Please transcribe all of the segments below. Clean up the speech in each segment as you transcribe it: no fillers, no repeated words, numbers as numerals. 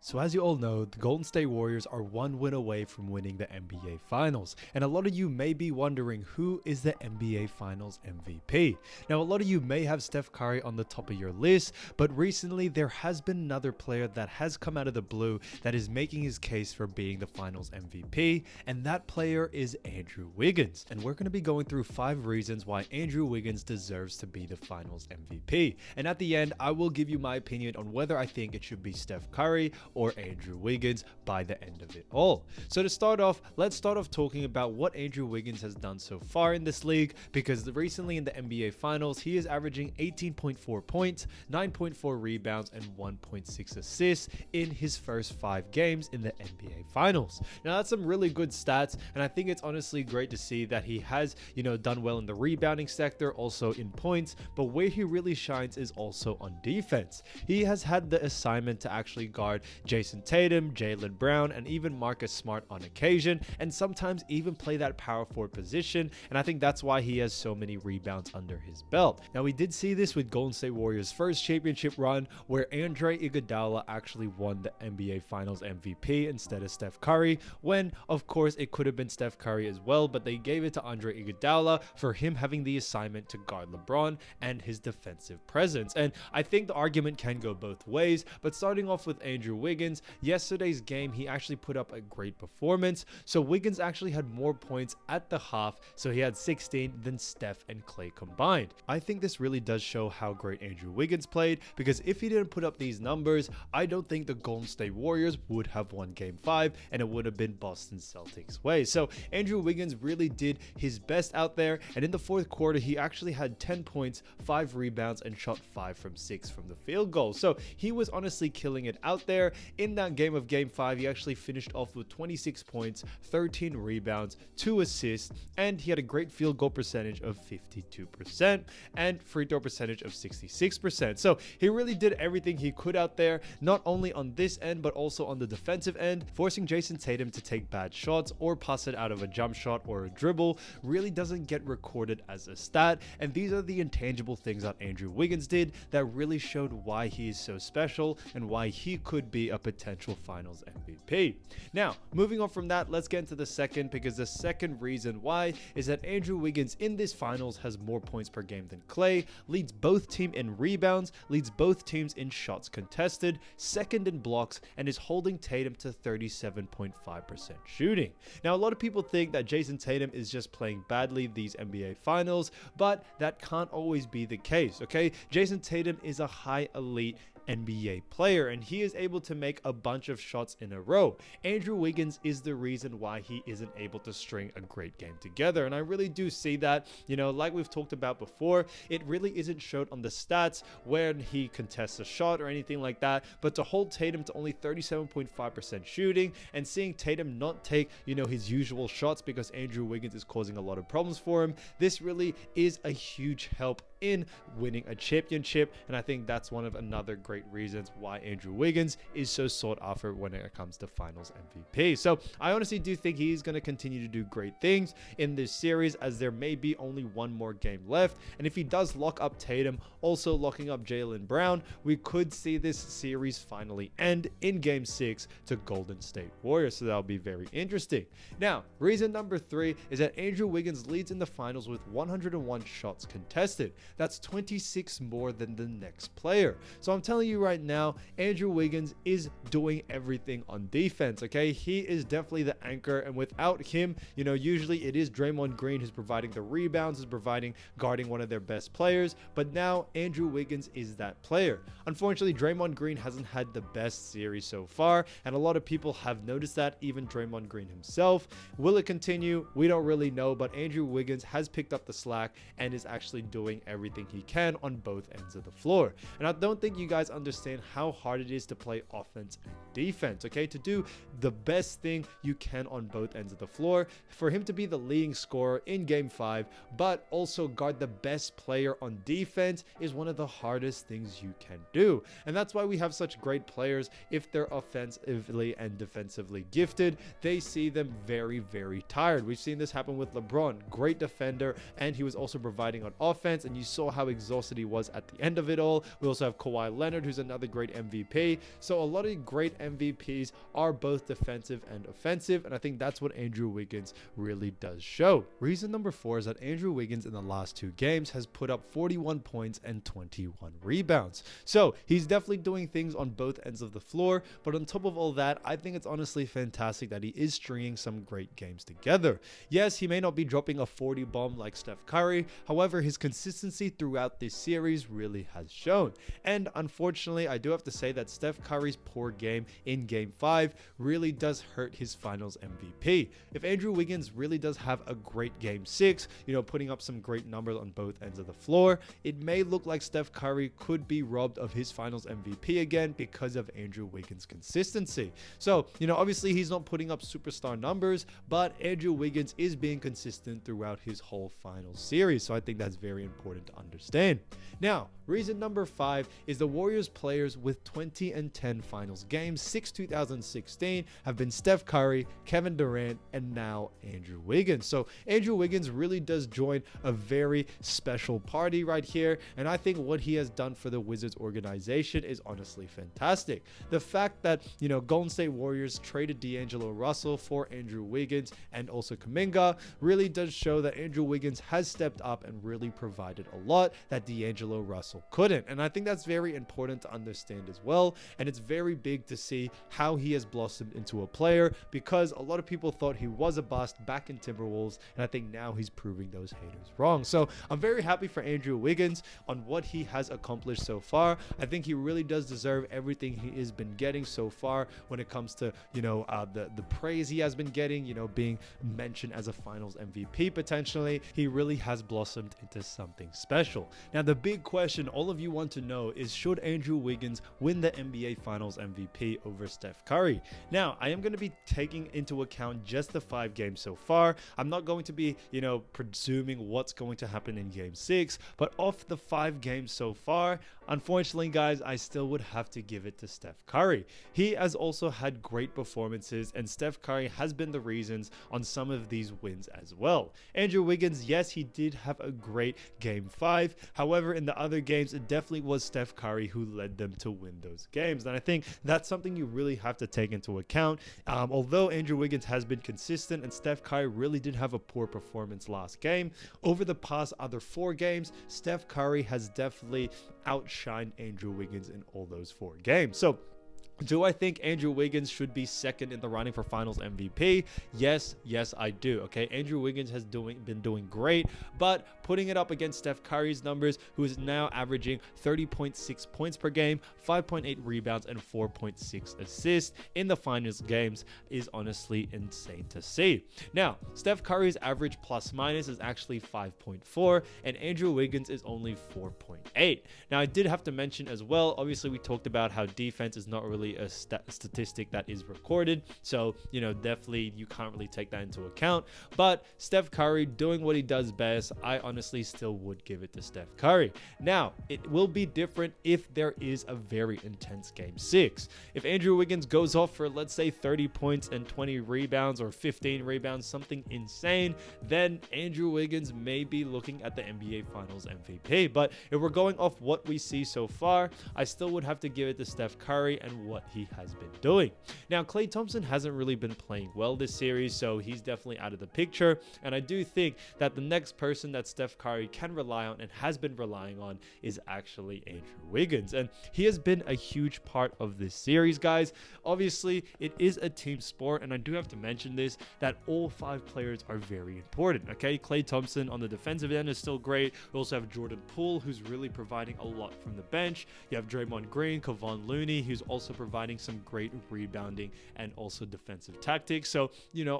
So as you all know, the Golden State Warriors are one win away from winning the NBA Finals. And a lot of you may be wondering, who is the NBA Finals MVP? Now, a lot of you may have Steph Curry on the top of your list, but recently there has been another player that has come out of the blue that is making his case for being the Finals MVP, and that player is Andrew Wiggins. And we're going to be going through 5 reasons why Andrew Wiggins deserves to be the Finals MVP. And at the end, I will give you my opinion on whether I think it should be Steph Curry or Andrew Wiggins by the end of it all. So to start off, let's start off talking about what Andrew Wiggins has done so far in this league, because recently in the NBA Finals, he is averaging 18.4 points, 9.4 rebounds, and 1.6 assists in his first 5 games in the NBA Finals. Now that's some really good stats, and I think it's honestly great to see that he has, done well in the rebounding sector, also in points, but where he really shines is also on defense. He has had the assignment to actually guard Jason Tatum, Jaylen Brown, and even Marcus Smart on occasion, and sometimes even play that power forward position, and I think that's why he has so many rebounds under his belt. Now we did see this with Golden State Warriors' first championship run, where Andre Iguodala actually won the NBA Finals MVP instead of Steph Curry, when of course it could have been Steph Curry as well, but they gave it to Andre Iguodala for him having the assignment to guard LeBron and his defensive presence. And I think the argument can go both ways, but starting off with Andrew Wiggins, yesterday's game he actually put up a great performance. So Wiggins actually had more points at the half, so he had 16 than Steph and Klay combined. I think this really does show how great Andrew Wiggins played, because if he didn't put up these numbers, I don't think the Golden State Warriors would have won game 5, and it would have been Boston Celtics way. So Andrew Wiggins really did his best out there, and in the fourth quarter he actually had 10 points, 5 rebounds, and shot 5 from 6 from the field goal. So he was honestly killing it out there. In that game of game 5, he actually finished off with 26 points, 13 rebounds, 2 assists, and he had a great field goal percentage of 52% and free throw percentage of 66%. So he really did everything he could out there, not only on this end but also on the defensive end. Forcing Jason Tatum to take bad shots or pass it out of a jump shot or a dribble really doesn't get recorded as a stat, and these are the intangible things that Andrew Wiggins did that really showed why he is so special and why he could be a potential Finals MVP. Now, moving on from that, let's get into the second, because the second reason why is that Andrew Wiggins in this Finals has more points per game than Klay, leads both teams in rebounds, leads both teams in shots contested, second in blocks, and is holding Tatum to 37.5% shooting. Now, a lot of people think that Jason Tatum is just playing badly these NBA Finals, but that can't always be the case, okay? Jason Tatum is a high elite NBA player, and he is able to make a bunch of shots in a row. Andrew Wiggins is the reason why he isn't able to string a great game together, and I really do see that, like we've talked about before, it really isn't showed on the stats when he contests a shot or anything like that, but to hold Tatum to only 37.5% shooting and seeing Tatum not take, his usual shots because Andrew Wiggins is causing a lot of problems for him, this really is a huge help in winning a championship, and I think that's one of another great reasons why Andrew Wiggins is so sought after when it comes to Finals MVP. So I honestly do think he's going to continue to do great things in this series, as there may be only one more game left, and if he does lock up Tatum, also locking up Jaylen Brown, we could see this series finally end in game 6 to Golden State Warriors, so that'll be very interesting. Now, reason number 3 is that Andrew Wiggins leads in the Finals with 101 shots contested. That's 26 more than the next player. So I'm telling you right now, Andrew Wiggins is doing everything on defense, okay? He is definitely the anchor, and without him, usually it is Draymond Green who's providing the rebounds, who's guarding one of their best players, but now Andrew Wiggins is that player. Unfortunately, Draymond Green hasn't had the best series so far, and a lot of people have noticed that, even Draymond Green himself. Will it continue? We don't really know, but Andrew Wiggins has picked up the slack and is actually doing everything he can on both ends of the floor. And I don't think you guys understand how hard it is to play offense and defense, okay? To do the best thing you can on both ends of the floor, for him to be the leading scorer in game 5, but also guard the best player on defense is one of the hardest things you can do. And that's why we have such great players. If they're offensively and defensively gifted, they see them very, very tired. We've seen this happen with LeBron, great defender, and he was also providing on offense, and you saw how exhausted he was at the end of it all. We also have Kawhi Leonard, who's another great MVP. So a lot of great MVPs are both defensive and offensive, and I think that's what Andrew Wiggins really does show. Reason number 4 is that Andrew Wiggins in the last 2 games has put up 41 points and 21 rebounds. So he's definitely doing things on both ends of the floor, but on top of all that, I think it's honestly fantastic that he is stringing some great games together. Yes, he may not be dropping a 40 bomb like Steph Curry, however, his consistency throughout this series really has shown. And unfortunately, I do have to say that Steph Curry's poor game in Game 5 really does hurt his finals MVP. If Andrew Wiggins really does have a great Game 6, putting up some great numbers on both ends of the floor, it may look like Steph Curry could be robbed of his finals MVP again because of Andrew Wiggins' consistency. So, obviously he's not putting up superstar numbers, but Andrew Wiggins is being consistent throughout his whole finals series. So I think that's very important to understand. Now, reason number 5 is the Warriors players with 20 and 10 finals games since 2016 have been Steph Curry, Kevin Durant, and now Andrew Wiggins. So Andrew Wiggins really does join a very special party right here, and I think what he has done for the Wizards organization is honestly fantastic. The fact that, Golden State Warriors traded D'Angelo Russell for Andrew Wiggins and also Kuminga really does show that Andrew Wiggins has stepped up and really provided a lot that D'Angelo Russell couldn't. And I think that's very important to understand as well. And it's very big to see how he has blossomed into a player, because a lot of people thought he was a bust back in Timberwolves, and I think now he's proving those haters wrong. So I'm very happy for Andrew Wiggins on what he has accomplished so far. I think he really does deserve everything he has been getting so far when it comes to, the praise he has been getting, being mentioned as a finals MVP potentially. He really has blossomed into something special. Now, the big question all of you want to know is, should Andrew Wiggins win the NBA Finals MVP over Steph Curry? Now, I am going to be taking into account just the 5 games so far. I'm not going to be, presuming what's going to happen in Game 6, but off the 5 games so far, unfortunately, guys, I still would have to give it to Steph Curry. He has also had great performances, and Steph Curry has been the reasons on some of these wins as well. Andrew Wiggins, yes, he did have a great Game 5. However, in the other games, it definitely was Steph Curry who led them to win those games. And I think that's something you really have to take into account. Although Andrew Wiggins has been consistent and Steph Curry really did have a poor performance last game, over the past other 4 games, Steph Curry has definitely outshined Andrew Wiggins in all those 4 games. So do I think Andrew Wiggins should be second in the running for finals MVP? Yes, I do. Okay, Andrew Wiggins has been doing great, but putting it up against Steph Curry's numbers, who is now averaging 30.6 points per game, 5.8 rebounds, and 4.6 assists in the finals games, is honestly insane to see. Now, Steph Curry's average plus minus is actually 5.4, and Andrew Wiggins is only 4.8. Now, I did have to mention as well, obviously we talked about how defense is not really a statistic that is recorded, so definitely you can't really take that into account. But Steph Curry doing what he does best, I honestly still would give it to Steph Curry. Now, it will be different if there is a very intense Game 6. If Andrew Wiggins goes off for, let's say, 30 points and 20 rebounds or 15 rebounds, something insane, then Andrew Wiggins may be looking at the NBA Finals MVP. But if we're going off what we see so far, I still would have to give it to Steph Curry and what he has been doing. Now, Klay Thompson hasn't really been playing well this series, so he's definitely out of the picture, and I do think that the next person that Steph Curry can rely on and has been relying on is actually Andrew Wiggins, and he has been a huge part of this series, guys. Obviously, it is a team sport, and I do have to mention this, that all 5 players are very important, okay? Klay Thompson on the defensive end is still great. We also have Jordan Poole, who's really providing a lot from the bench. You have Draymond Green, Kevon Looney, who's also providing some great rebounding and also defensive tactics. So,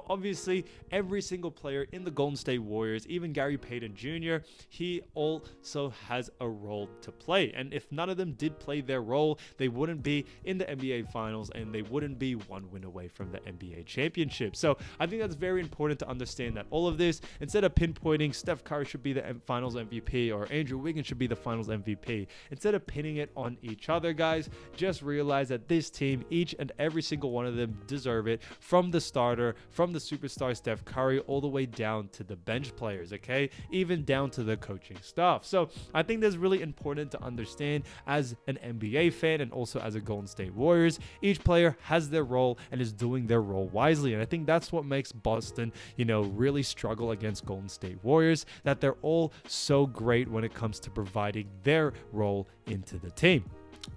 obviously every single player in the Golden State Warriors, even Gary Payton Jr., he also has a role to play. And if none of them did play their role, they wouldn't be in the NBA Finals and they wouldn't be 1 win away from the NBA championship. So I think that's very important to understand, that all of this, instead of pinpointing Steph Curry should be the Finals MVP or Andrew Wiggins should be the Finals MVP, instead of pinning it on each other, guys, just realize that this team, each and every single one of them deserve it, from the starter, from the superstar Steph Curry, all the way down to the bench players, okay? Even down to the coaching staff. So I think that's really important to understand as an NBA fan and also as a Golden State Warriors. Each player has their role and is doing their role wisely. And I think that's what makes Boston, really struggle against Golden State Warriors, that they're all so great when it comes to providing their role into the team.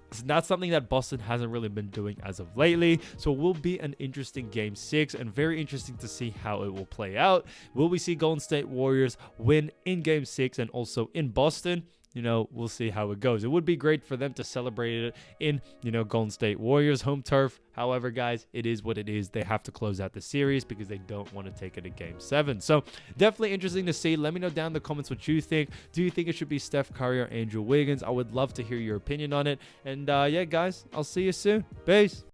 It's not something that Boston hasn't really been doing as of lately. So it will be an interesting game 6 and very interesting to see how it will play out. Will we see Golden State Warriors win in game 6 and also in Boston? We'll see how it goes. It would be great for them to celebrate it in, Golden State Warriors home turf. However, guys, it is what it is. They have to close out the series because they don't want to take it to game 7. So definitely interesting to see. Let me know down in the comments what you think. Do you think it should be Steph Curry or Andrew Wiggins? I would love to hear your opinion on it. And yeah, guys, I'll see you soon. Peace.